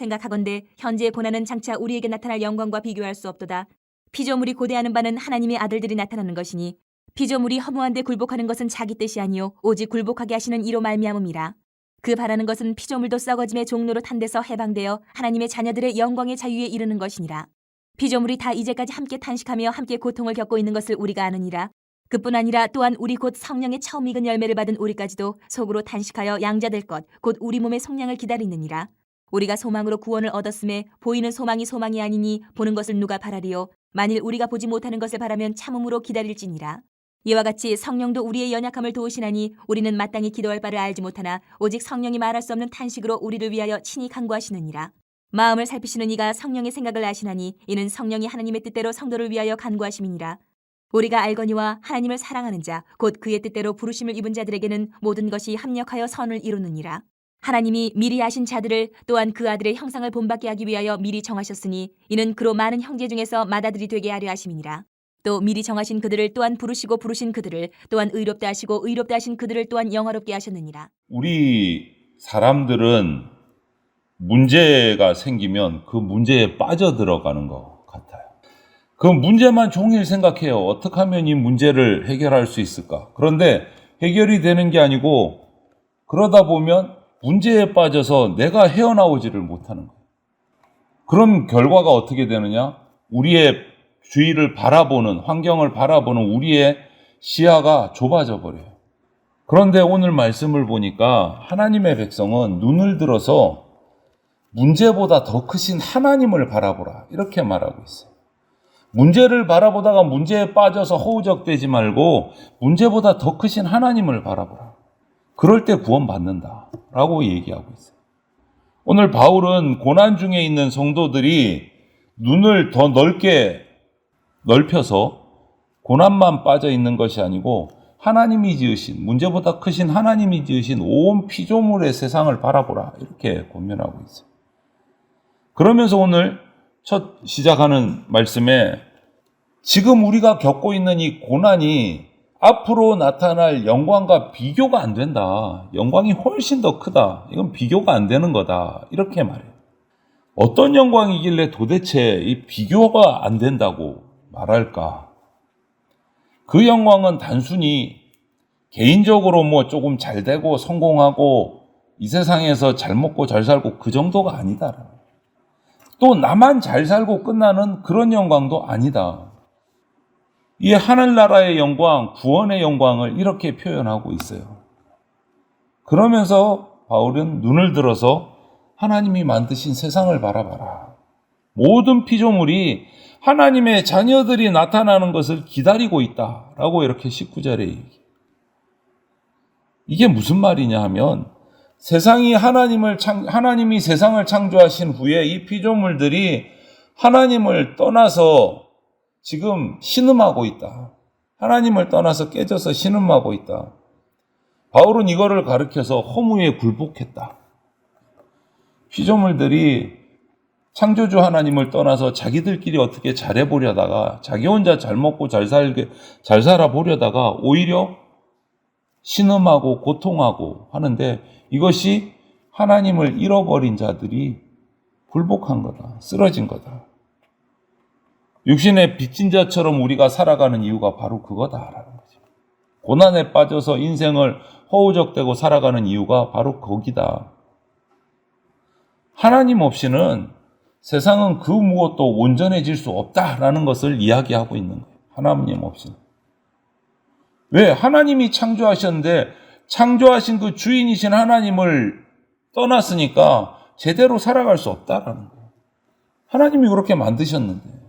생각하건대 현재의 고난은 장차 우리에게 나타날 영광과 비교할 수 없도다. 피조물이 고대하는 바는 하나님의 아들들이 나타나는 것이니 피조물이 허무한데 굴복하는 것은 자기 뜻이 아니요 오직 굴복하게 하시는 이로 말미암음이라. 그 바라는 것은 피조물도 썩어짐의 종로로 탄 데서 해방되어 하나님의 자녀들의 영광의 자유에 이르는 것이니라. 피조물이 다 이제까지 함께 탄식하며 함께 고통을 겪고 있는 것을 우리가 아느니라. 그뿐 아니라 또한 우리 곧 성령의 처음 익은 열매를 받은 우리까지도 속으로 탄식하여 양자될 것 곧 우리 몸의 속량을 기다리느니라. 우리가 소망으로 구원을 얻었음에 보이는 소망이 소망이 아니니 보는 것을 누가 바라리요. 만일 우리가 보지 못하는 것을 바라면 참음으로 기다릴지니라. 이와 같이 성령도 우리의 연약함을 도우시나니 우리는 마땅히 기도할 바를 알지 못하나 오직 성령이 말할 수 없는 탄식으로 우리를 위하여 친히 간구하시느니라. 마음을 살피시는 이가 성령의 생각을 아시나니 이는 성령이 하나님의 뜻대로 성도를 위하여 간구하심이니라. 우리가 알거니와 하나님을 사랑하는 자 곧 그의 뜻대로 부르심을 입은 자들에게는 모든 것이 합력하여 선을 이루느니라. 하나님이 미리 아신 자들을 또한 그 아들의 형상을 본받게 하기 위하여 미리 정하셨으니 이는 그로 많은 형제 중에서 맏아들이 되게 하려 하심이니라. 또 미리 정하신 그들을 또한 부르시고 부르신 그들을 또한 의롭다 하시고 의롭다 하신 그들을 또한 영화롭게 하셨느니라. 우리 사람들은 문제가 생기면 그 문제에 빠져들어가는 것 같아요. 그 문제만 종일 생각해요. 어떻게 하면 이 문제를 해결할 수 있을까? 그런데 해결이 되는 게 아니고 그러다 보면 문제에 빠져서 내가 헤어나오지를 못하는 거예요. 그런 결과가 어떻게 되느냐? 우리의 주위를 바라보는, 환경을 바라보는 우리의 시야가 좁아져 버려요. 그런데 오늘 말씀을 보니까 하나님의 백성은 눈을 들어서 문제보다 더 크신 하나님을 바라보라 이렇게 말하고 있어요. 문제를 바라보다가 문제에 빠져서 허우적대지 말고 문제보다 더 크신 하나님을 바라보라. 그럴 때 구원받는다 라고 얘기하고 있어요. 오늘 바울은 고난 중에 있는 성도들이 눈을 더 넓혀서 고난만 빠져 있는 것이 아니고 하나님이 지으신, 문제보다 크신 하나님이 지으신 온 피조물의 세상을 바라보라 이렇게 권면하고 있어요. 그러면서 오늘 첫 시작하는 말씀에 지금 우리가 겪고 있는 이 고난이 앞으로 나타날 영광과 비교가 안 된다. 영광이 훨씬 더 크다. 이건 비교가 안 되는 거다. 이렇게 말해요. 어떤 영광이길래 도대체 이 비교가 안 된다고 말할까? 그 영광은 단순히 개인적으로 뭐 조금 잘 되고 성공하고 이 세상에서 잘 먹고 잘 살고 그 정도가 아니다. 또 나만 잘 살고 끝나는 그런 영광도 아니다. 이 하늘나라의 영광, 구원의 영광을 이렇게 표현하고 있어요. 그러면서 바울은 눈을 들어서 하나님이 만드신 세상을 바라봐라. 모든 피조물이 하나님의 자녀들이 나타나는 것을 기다리고 있다라고 이렇게 19절에 얘기해요. 이게 무슨 말이냐 하면 하나님이 세상을 창조하신 후에 이 피조물들이 하나님을 떠나서 지금 신음하고 있다. 하나님을 떠나서 깨져서 신음하고 있다. 바울은 이거를 가리켜서 허무에 굴복했다. 피조물들이 창조주 하나님을 떠나서 자기들끼리 어떻게 잘해보려다가 자기 혼자 잘 먹고 잘 살아보려다가 오히려 신음하고 고통하고 하는데 이것이 하나님을 잃어버린 자들이 굴복한 거다. 쓰러진 거다. 육신에 빚진 자처럼 우리가 살아가는 이유가 바로 그거다라는 거죠. 고난에 빠져서 인생을 허우적대고 살아가는 이유가 바로 거기다. 하나님 없이는 세상은 그 무엇도 온전해질 수 없다라는 것을 이야기하고 있는 거예요. 하나님 없이는. 왜? 하나님이 창조하셨는데 창조하신 그 주인이신 하나님을 떠났으니까 제대로 살아갈 수 없다라는 거예요. 하나님이 그렇게 만드셨는데.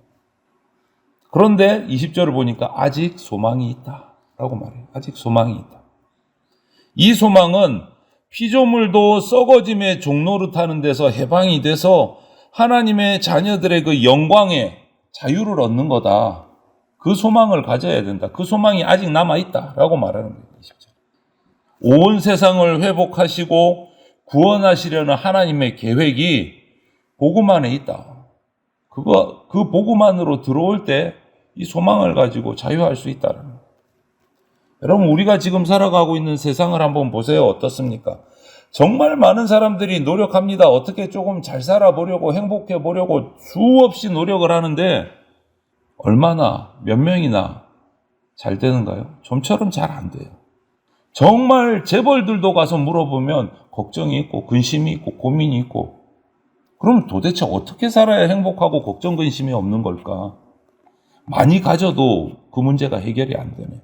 그런데 20절을 보니까 아직 소망이 있다라고 말해요. 아직 소망이 있다. 이 소망은 피조물도 썩어짐의 종노릇하는 데서 해방이 돼서 하나님의 자녀들의 그 영광에 자유를 얻는 거다. 그 소망을 가져야 된다. 그 소망이 아직 남아있다라고 말하는 거예요. 20절. 온 세상을 회복하시고 구원하시려는 하나님의 계획이 복음 안에 있다. 그 복음 안으로 들어올 때 이 소망을 가지고 자유할 수 있다는 거예요. 여러분, 우리가 지금 살아가고 있는 세상을 한번 보세요. 어떻습니까? 정말 많은 사람들이 노력합니다. 어떻게 조금 잘 살아보려고, 행복해 보려고 수없이 노력을 하는데 얼마나, 몇 명이나 잘 되는가요? 좀처럼 잘 안 돼요. 정말 재벌들도 가서 물어보면 걱정이 있고 근심이 있고 고민이 있고, 그럼 도대체 어떻게 살아야 행복하고 걱정 근심이 없는 걸까? 많이 가져도 그 문제가 해결이 안 되네.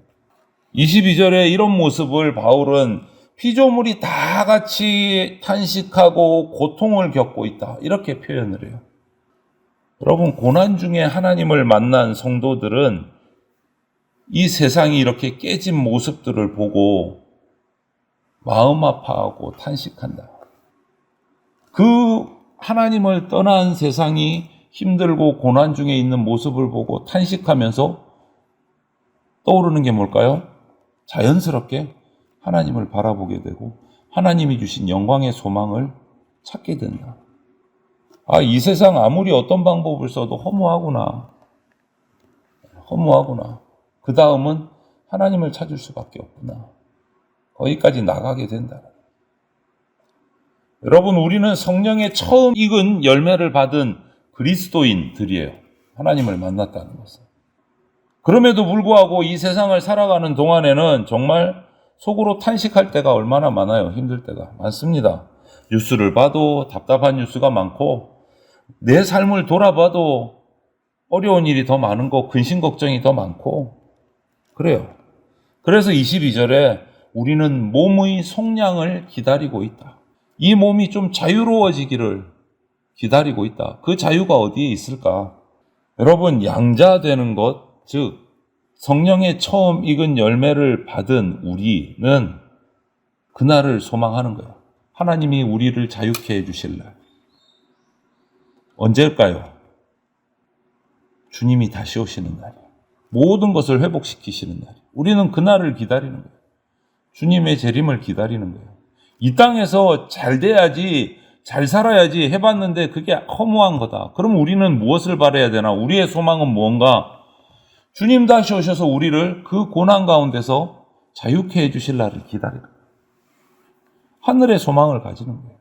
22절에 이런 모습을 바울은 피조물이 다 같이 탄식하고 고통을 겪고 있다, 이렇게 표현을 해요. 여러분, 고난 중에 하나님을 만난 성도들은 이 세상이 이렇게 깨진 모습들을 보고 마음 아파하고 탄식한다. 그 하나님을 떠난 세상이 힘들고 고난 중에 있는 모습을 보고 탄식하면서 떠오르는 게 뭘까요? 자연스럽게 하나님을 바라보게 되고 하나님이 주신 영광의 소망을 찾게 된다. 아, 이 세상 아무리 어떤 방법을 써도 허무하구나. 그 다음은 하나님을 찾을 수밖에 없구나. 거기까지 나가게 된다. 여러분, 우리는 성령의 처음 익은 열매를 받은 그리스도인들이에요. 하나님을 만났다는 것은. 그럼에도 불구하고 이 세상을 살아가는 동안에는 정말 속으로 탄식할 때가 얼마나 많아요. 힘들 때가 많습니다. 뉴스를 봐도 답답한 뉴스가 많고, 내 삶을 돌아봐도 어려운 일이 더 많은 거, 근심 걱정이 더 많고 그래요. 그래서 22절에 우리는 몸의 속량을 기다리고 있다. 이 몸이 좀 자유로워지기를 기다리고 있다. 그 자유가 어디에 있을까? 여러분, 양자되는 것, 즉 성령의 처음 익은 열매를 받은 우리는 그날을 소망하는 거예요. 하나님이 우리를 자유케 해주실 날. 언제일까요? 주님이 다시 오시는 날이에요. 모든 것을 회복시키시는 날이에요. 우리는 그날을 기다리는 거예요. 주님의 재림을 기다리는 거예요. 이 땅에서 잘 돼야지, 잘 살아야지 해봤는데 그게 허무한 거다. 그럼 우리는 무엇을 바라야 되나? 우리의 소망은 무언가? 주님 다시 오셔서 우리를 그 고난 가운데서 자유케 해주실 날을 기다리는 거예요. 하늘의 소망을 가지는 거예요.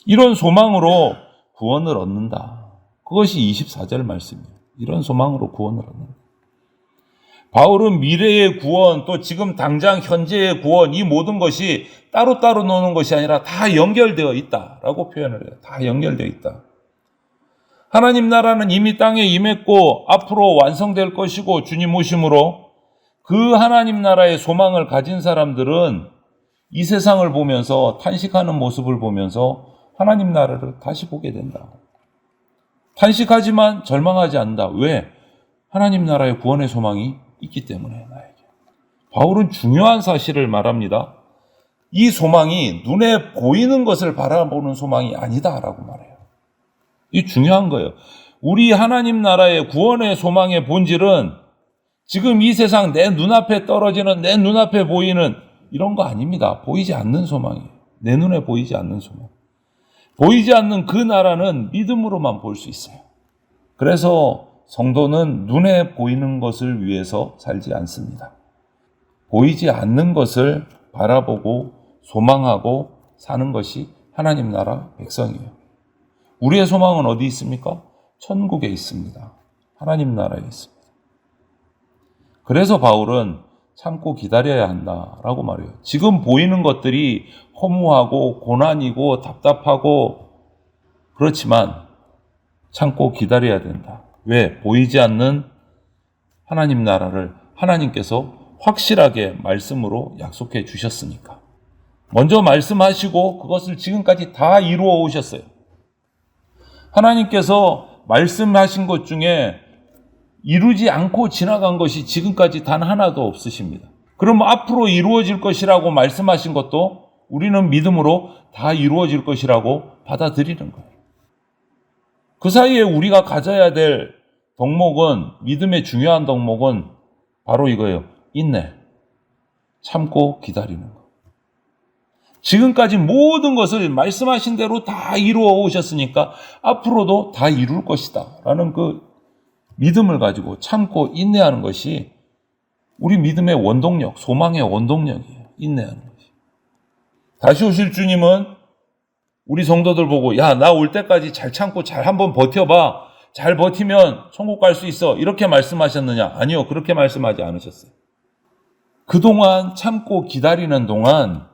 이런 소망으로 구원을 얻는다. 그것이 24절 말씀이에요. 이런 소망으로 구원을 얻는다. 바울은 미래의 구원, 또 지금 당장 현재의 구원, 이 모든 것이 따로따로 노는 것이 아니라 다 연결되어 있다라고 표현을 해요. 다 연결되어 있다. 하나님 나라는 이미 땅에 임했고 앞으로 완성될 것이고, 주님 오심으로 그 하나님 나라의 소망을 가진 사람들은 이 세상을 보면서, 탄식하는 모습을 보면서 하나님 나라를 다시 보게 된다. 탄식하지만 절망하지 않는다. 왜? 하나님 나라의 구원의 소망이 있기 때문에 나에게. 바울은 중요한 사실을 말합니다. 이 소망이 눈에 보이는 것을 바라보는 소망이 아니다라고 말해요. 이 중요한 거예요. 우리 하나님 나라의 구원의 소망의 본질은 지금 이 세상 내 눈앞에 떨어지는, 내 눈앞에 보이는 이런 거 아닙니다. 보이지 않는 소망이에요. 내 눈에 보이지 않는 소망. 보이지 않는 그 나라는 믿음으로만 볼 수 있어요. 그래서 성도는 눈에 보이는 것을 위해서 살지 않습니다. 보이지 않는 것을 바라보고 소망하고 사는 것이 하나님 나라 백성이에요. 우리의 소망은 어디 있습니까? 천국에 있습니다. 하나님 나라에 있습니다. 그래서 바울은 참고 기다려야 한다라고 말해요. 지금 보이는 것들이 허무하고 고난이고 답답하고 그렇지만 참고 기다려야 된다. 왜? 보이지 않는 하나님 나라를 하나님께서 확실하게 말씀으로 약속해 주셨으니까. 먼저 말씀하시고 그것을 지금까지 다 이루어 오셨어요. 하나님께서 말씀하신 것 중에 이루지 않고 지나간 것이 지금까지 단 하나도 없으십니다. 그럼 앞으로 이루어질 것이라고 말씀하신 것도 우리는 믿음으로 다 이루어질 것이라고 받아들이는 거예요. 그 사이에 우리가 가져야 될 덕목은, 믿음의 중요한 덕목은 바로 이거예요. 인내. 참고 기다리는 거. 지금까지 모든 것을 말씀하신 대로 다 이루어 오셨으니까 앞으로도 다 이룰 것이다 라는 그 믿음을 가지고 참고 인내하는 것이 우리 믿음의 원동력, 소망의 원동력이에요. 인내하는 것이. 다시 오실 주님은 우리 성도들 보고 야, 나 올 때까지 잘 참고 잘 한번 버텨봐. 잘 버티면 천국 갈 수 있어. 이렇게 말씀하셨느냐? 아니요. 그렇게 말씀하지 않으셨어요. 그동안 참고 기다리는 동안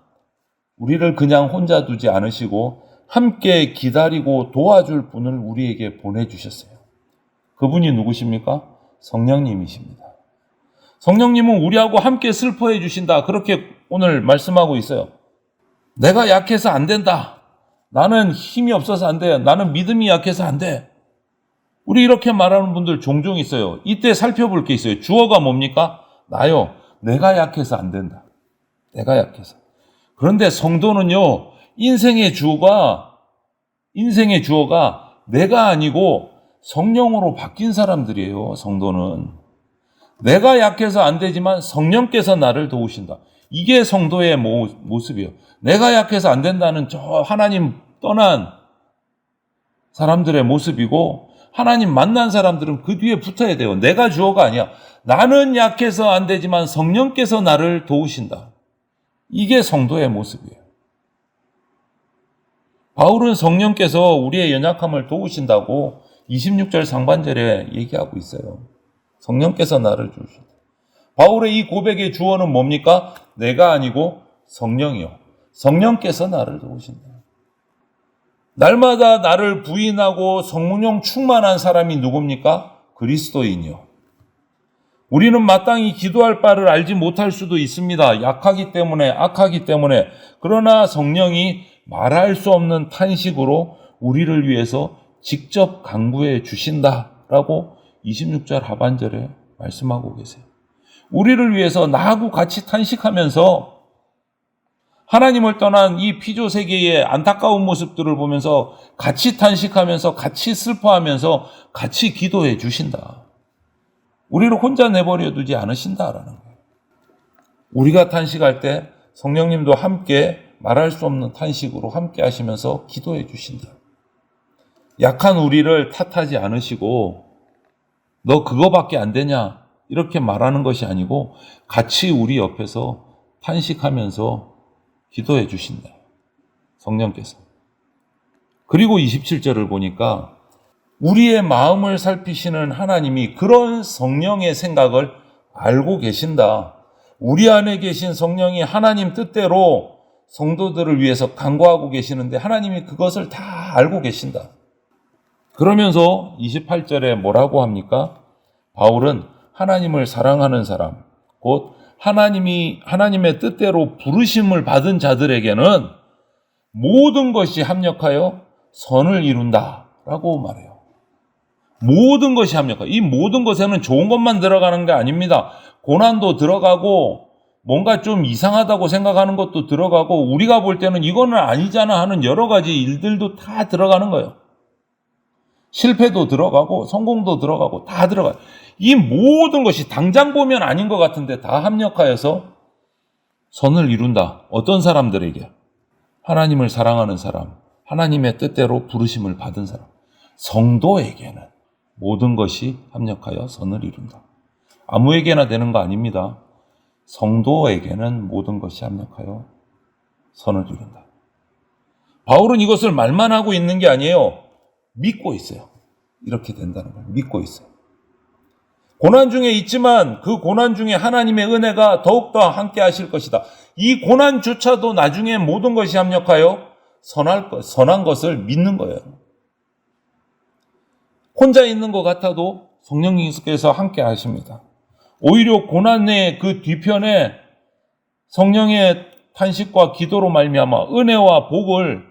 우리를 그냥 혼자 두지 않으시고 함께 기다리고 도와줄 분을 우리에게 보내주셨어요. 그분이 누구십니까? 성령님이십니다. 성령님은 우리하고 함께 슬퍼해 주신다. 그렇게 오늘 말씀하고 있어요. 내가 약해서 안 된다. 나는 힘이 없어서 안 돼. 나는 믿음이 약해서 안 돼. 우리 이렇게 말하는 분들 종종 있어요. 이때 살펴볼 게 있어요. 주어가 뭡니까? 나요. 내가 약해서 안 된다. 내가 약해서. 그런데 성도는요, 인생의 주어가 내가 아니고 성령으로 바뀐 사람들이에요, 성도는. 내가 약해서 안 되지만 성령께서 나를 도우신다. 이게 성도의 모습이에요. 내가 약해서 안 된다는 저 하나님 떠난 사람들의 모습이고, 하나님 만난 사람들은 그 뒤에 붙어야 돼요. 내가 주어가 아니야. 나는 약해서 안 되지만 성령께서 나를 도우신다. 이게 성도의 모습이에요. 바울은 성령께서 우리의 연약함을 도우신다고 26절 상반절에 얘기하고 있어요. 성령께서 나를 도우신다. 바울의 이 고백의 주어는 뭡니까? 내가 아니고 성령이요. 성령께서 나를 도우신다. 날마다 나를 부인하고 성령 충만한 사람이 누굽니까? 그리스도인이요. 우리는 마땅히 기도할 바를 알지 못할 수도 있습니다. 약하기 때문에, 악하기 때문에. 그러나 성령이 말할 수 없는 탄식으로 우리를 위해서 직접 강구해 주신다라고 26절 하반절에 말씀하고 계세요. 우리를 위해서 나하고 같이 탄식하면서 하나님을 떠난 이 피조 세계의 안타까운 모습들을 보면서 같이 탄식하면서 같이 슬퍼하면서 같이 기도해 주신다. 우리를 혼자 내버려 두지 않으신다라는 거예요. 우리가 탄식할 때 성령님도 함께 말할 수 없는 탄식으로 함께 하시면서 기도해 주신다. 약한 우리를 탓하지 않으시고 너 그거밖에 안 되냐 이렇게 말하는 것이 아니고 같이 우리 옆에서 탄식하면서 기도해 주신다. 성령께서. 그리고 27절을 보니까 우리의 마음을 살피시는 하나님이 그런 성령의 생각을 알고 계신다. 우리 안에 계신 성령이 하나님 뜻대로 성도들을 위해서 간구하고 계시는데 하나님이 그것을 다 알고 계신다. 그러면서 28절에 뭐라고 합니까? 바울은 하나님을 사랑하는 사람, 곧 하나님의 뜻대로 부르심을 받은 자들에게는 모든 것이 합력하여 선을 이룬다라고 말해요. 모든 것이 합력하여. 이 모든 것에는 좋은 것만 들어가는 게 아닙니다. 고난도 들어가고 뭔가 좀 이상하다고 생각하는 것도 들어가고 우리가 볼 때는 이거는 아니잖아 하는 여러 가지 일들도 다 들어가는 거예요. 실패도 들어가고 성공도 들어가고 다 들어가요. 이 모든 것이 당장 보면 아닌 것 같은데 다 합력하여서 선을 이룬다. 어떤 사람들에게? 하나님을 사랑하는 사람, 하나님의 뜻대로 부르심을 받은 사람, 성도에게는 모든 것이 합력하여 선을 이룬다. 아무에게나 되는 거 아닙니다. 성도에게는 모든 것이 합력하여 선을 이룬다. 바울은 이것을 말만 하고 있는 게 아니에요. 믿고 있어요. 이렇게 된다는 걸 믿고 있어요. 고난 중에 있지만 그 고난 중에 하나님의 은혜가 더욱더 함께 하실 것이다. 이 고난조차도 나중에 모든 것이 합력하여 선한 것을 믿는 거예요. 혼자 있는 것 같아도 성령님께서 함께 하십니다. 오히려 고난의 그 뒤편에 성령의 탄식과 기도로 말미암아 은혜와 복을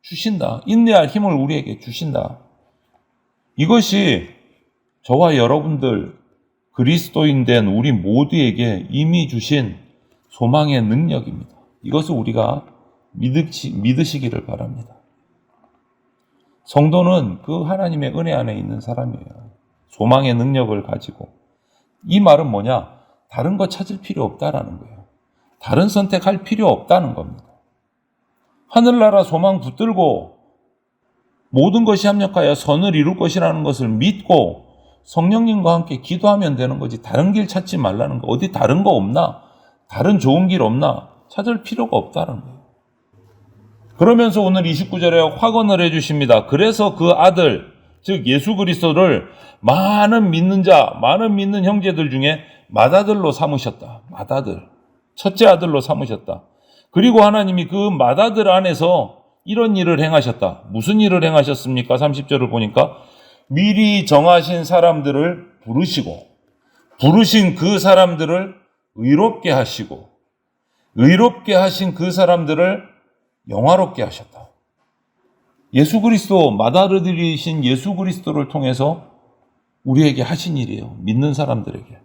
주신다. 인내할 힘을 우리에게 주신다. 이것이 저와 여러분들 그리스도인 된 우리 모두에게 이미 주신 소망의 능력입니다. 이것을 우리가 믿으시기를 바랍니다. 성도는 그 하나님의 은혜 안에 있는 사람이에요. 소망의 능력을 가지고. 이 말은 뭐냐? 다른 거 찾을 필요 없다라는 거예요. 다른 선택할 필요 없다는 겁니다. 하늘나라 소망 붙들고 모든 것이 합력하여 선을 이룰 것이라는 것을 믿고 성령님과 함께 기도하면 되는 거지. 다른 길 찾지 말라는 거. 어디 다른 거 없나? 다른 좋은 길 없나? 찾을 필요가 없다는 거예요. 그러면서 오늘 29절에 확언을 해주십니다. 그래서 그 아들, 즉 예수 그리스도를 많은 믿는 자, 많은 믿는 형제들 중에 맏아들로 삼으셨다. 맏아들. 첫째 아들로 삼으셨다. 그리고 하나님이 그 맏아들 안에서 이런 일을 행하셨다. 무슨 일을 행하셨습니까? 30절을 보니까 미리 정하신 사람들을 부르시고 부르신 그 사람들을 의롭게 하시고 의롭게 하신 그 사람들을 영화롭게 하셨다. 예수 그리스도, 맏아들이신 예수 그리스도를 통해서 우리에게 하신 일이에요. 믿는 사람들에게.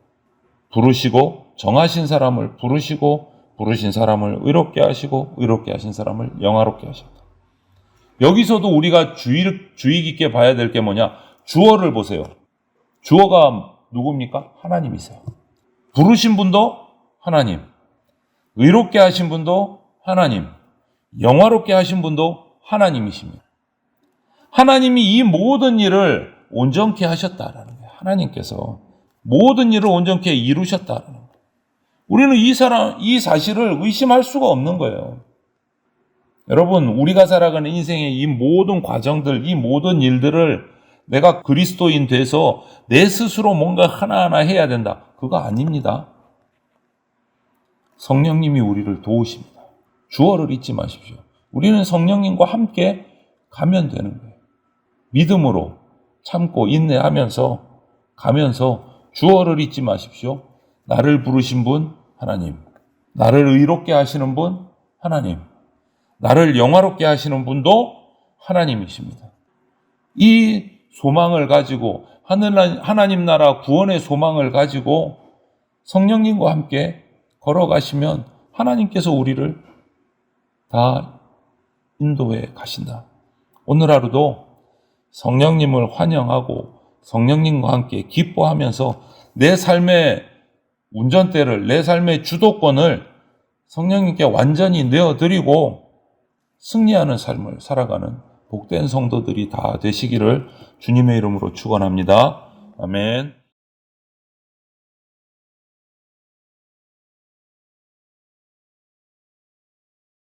부르시고 정하신 사람을 부르시고 부르신 사람을 의롭게 하시고 의롭게 하신 사람을 영화롭게 하셨다. 여기서도 우리가 주의 깊게 봐야 될 게 뭐냐? 주어를 보세요. 주어가 누굽니까? 하나님이세요. 부르신 분도 하나님, 의롭게 하신 분도 하나님, 영화롭게 하신 분도 하나님이십니다. 하나님이 이 모든 일을 온전케 하셨다라는 거예요. 하나님께서 모든 일을 온전케 이루셨다라는 거예요. 우리는 이 사실을 의심할 수가 없는 거예요. 여러분, 우리가 살아가는 인생의 이 모든 과정들, 이 모든 일들을 내가 그리스도인 돼서 내 스스로 뭔가 하나하나 해야 된다. 그거 아닙니다. 성령님이 우리를 도우십니다. 주어를 잊지 마십시오. 우리는 성령님과 함께 가면 되는 거예요. 믿음으로 참고 인내하면서 가면서 주어를 잊지 마십시오. 나를 부르신 분 하나님, 나를 의롭게 하시는 분 하나님, 나를 영화롭게 하시는 분도 하나님이십니다. 이 소망을 가지고 하나님 나라 구원의 소망을 가지고 성령님과 함께 걸어가시면 하나님께서 우리를 다 인도해 가신다. 오늘 하루도 성령님을 환영하고 성령님과 함께 기뻐하면서 내 삶의 운전대를, 내 삶의 주도권을 성령님께 완전히 내어드리고 승리하는 삶을 살아가는 복된 성도들이 다 되시기를 주님의 이름으로 축원합니다. 아멘.